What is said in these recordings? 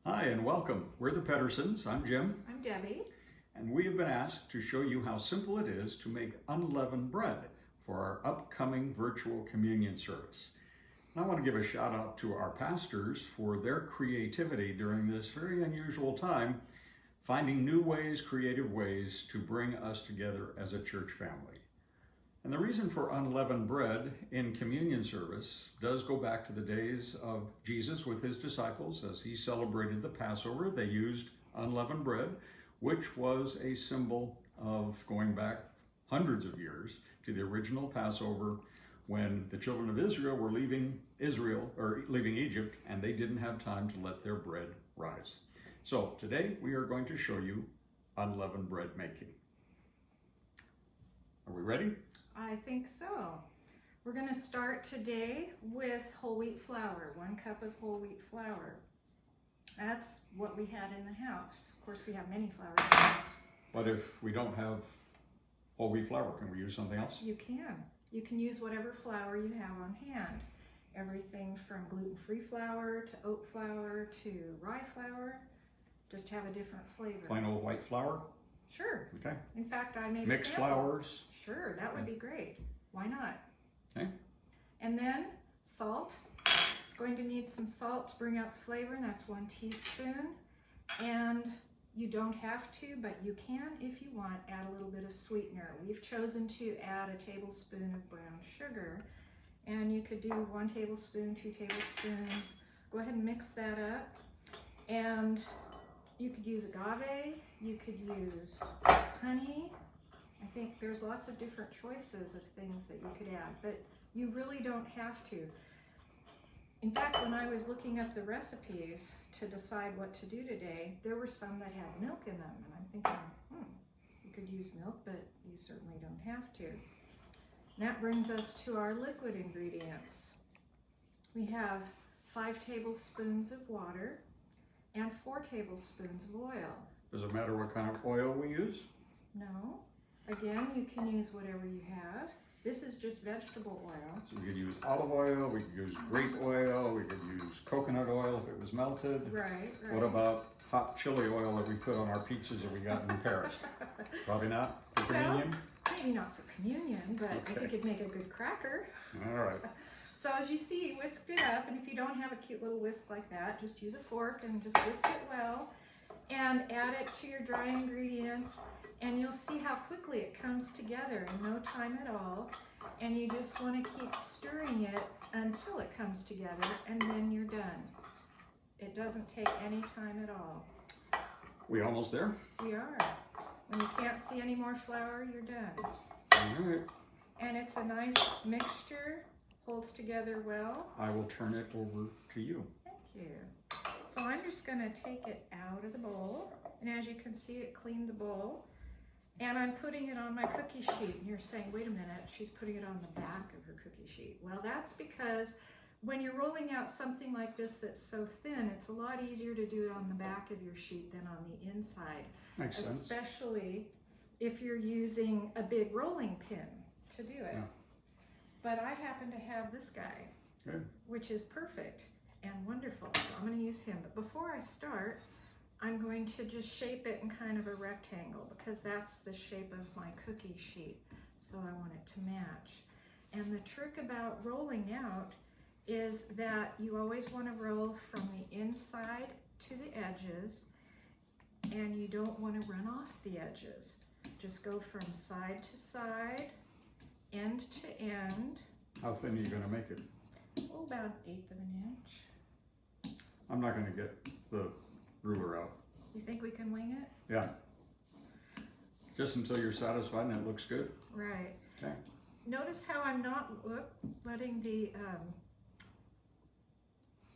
Hi and welcome. We're the Pedersens. I'm Jim. I'm Debbie. And we have been asked to show you how simple it is to make unleavened bread for our upcoming virtual communion service. And I want to give a shout out to our pastors for their creativity during this very unusual time, finding new ways, creative ways to bring us together as a church family. And the reason for unleavened bread in communion service does go back to the days of Jesus with his disciples. As he celebrated the Passover, they used unleavened bread, which was a symbol of going back hundreds of years to the original Passover when the children of Israel were leaving Egypt, and they didn't have time to let their bread rise. So today we are going to show you unleavened bread making. Are we ready? I think so. We're going to start today with whole wheat flour, 1 cup of whole wheat flour. That's what we had in the house. Of course, we have many flour in the house. But if we don't have whole wheat flour, can we use something else? You can. You can use whatever flour you have on hand. Everything from gluten-free flour to oat flour to rye flour. Just have a different flavor. Plain old white flour? Sure. Okay. In fact, I made Mixed a sample. flours? Sure, that would be great. Why not? Okay. And then salt. It's going to need some salt to bring out the flavor, and that's 1 teaspoon. And you don't have to, but you can, if you want, add a little bit of sweetener. We've chosen to add a tablespoon of brown sugar, and you could do 1 tablespoon, 2 tablespoons. Go ahead and mix that up. And you could use agave, you could use honey. I think there's lots of different choices of things that you could add, but you really don't have to. In fact, when I was looking up the recipes to decide what to do today, there were some that had milk in them, and I'm thinking, you could use milk, but you certainly don't have to. And that brings us to our liquid ingredients. We have 5 tablespoons of water and 4 tablespoons of oil. Does it matter what kind of oil we use? No. Again, you can use whatever you have. This is just vegetable oil. So we could use olive oil, we could use grape oil, we could use coconut oil if it was melted. Right. What about hot chili oil that we put on our pizzas that we got in Paris? Probably not for communion? Well, maybe not for communion, but I think it'd make a good cracker. All right. So as you see, whisked it up, and if you don't have a cute little whisk like that, just use a fork and just whisk it well, and add it to your dry ingredients, and you'll see how quickly it comes together in no time at all. And you just want to keep stirring it until it comes together, and then you're done. It doesn't take any time at all. We almost there? We are. When you can't see any more flour, you're done. All right. And it's a nice mixture, holds together well. I will turn it over to you. Thank you. So I'm just going to take it out of the bowl, and as you can see, it cleaned the bowl. And I'm putting it on my cookie sheet. And you're saying, wait a minute, she's putting it on the back of her cookie sheet. Well, that's because when you're rolling out something like this that's so thin, it's a lot easier to do it on the back of your sheet than on the inside. Makes sense. Especially if you're using a big rolling pin to do it. Yeah. But I happen to have this guy, which is perfect and wonderful. So I'm going to use him. But before I start, I'm going to just shape it in kind of a rectangle because that's the shape of my cookie sheet. So I want it to match. And the trick about rolling out is that you always want to roll from the inside to the edges, and you don't want to run off the edges. Just go from side to side, end to end. How thin are you going to make it? Oh, about 1/8 of an inch. I'm not going to get the ruler out. You think we can wing it? Yeah. Just until you're satisfied and it looks good. Right. Okay. Notice how I'm not letting the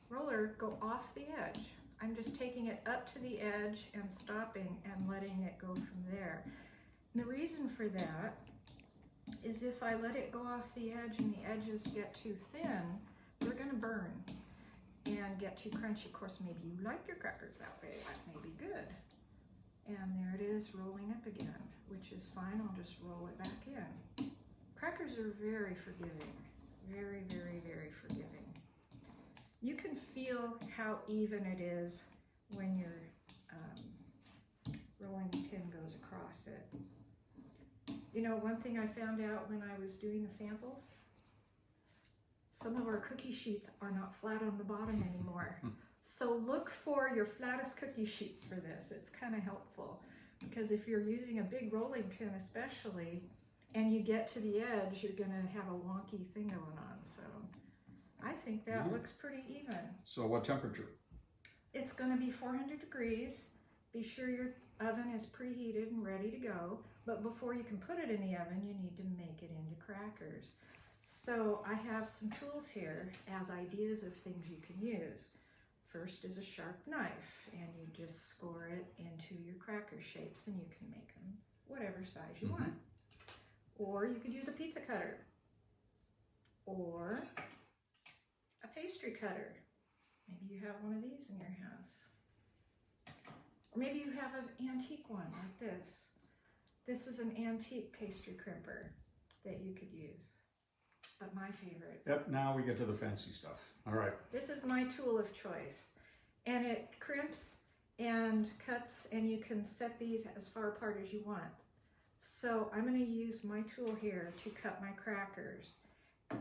roller go off the edge. I'm just taking it up to the edge and stopping and letting it go from there. And the reason for that is if I let it go off the edge and the edges get too thin, they're going to burn and get too crunchy. Of course, maybe you like your crackers that way. That may be good. And there it is rolling up again, which is fine. I'll just roll it back in. Crackers are very forgiving. Very, very, very forgiving. You can feel how even it is when your rolling pin goes across it. You know, one thing I found out when I was doing the samples, some of our cookie sheets are not flat on the bottom anymore. So look for your flattest cookie sheets for this. It's kind of helpful, because if you're using a big rolling pin especially, and you get to the edge, you're gonna have a wonky thing going on. So I think that looks pretty even. So what temperature? It's gonna be 400 degrees. Be sure your oven is preheated and ready to go. But before you can put it in the oven, you need to make it into crackers. So I have some tools here as ideas of things you can use. First is a sharp knife, and you just score it into your cracker shapes, and you can make them whatever size you want. Or you could use a pizza cutter, or a pastry cutter. Maybe you have one of these in your house. Or maybe you have an antique one like this. This is an antique pastry crimper that you could use, but my favorite. Yep, now we get to the fancy stuff. All right. This is my tool of choice, and it crimps and cuts, and you can set these as far apart as you want. So I'm going to use my tool here to cut my crackers.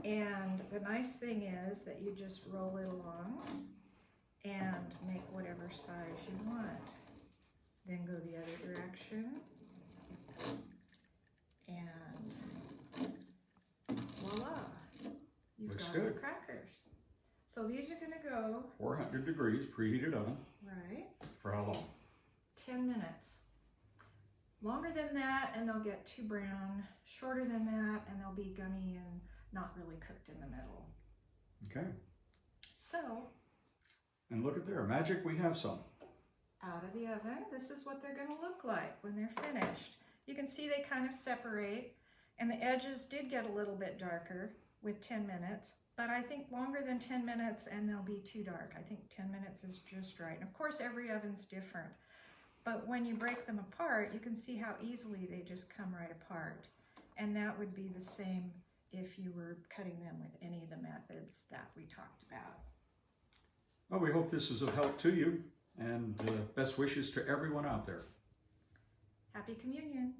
And the nice thing is that you just roll it along and make whatever size you want. Then go the other direction. And voila, you've Looks got good. your crackers. So these are going to go 400 degrees, preheated oven. right For how long? 10 minutes. Longer than that and they'll get too brown. Shorter than that and they'll be gummy and not really cooked in the middle. Okay. So And look at there, magic, we have some. out of the oven, this is what they're going to look like when they're finished. You can see they kind of separate, and the edges did get a little bit darker with 10 minutes, but I think longer than 10 minutes and they'll be too dark. I think 10 minutes is just right. And of course, every oven's different, but when you break them apart, you can see how easily they just come right apart. And that would be the same if you were cutting them with any of the methods that we talked about. Well, we hope this is of help to you, and best wishes to everyone out there. Happy Communion.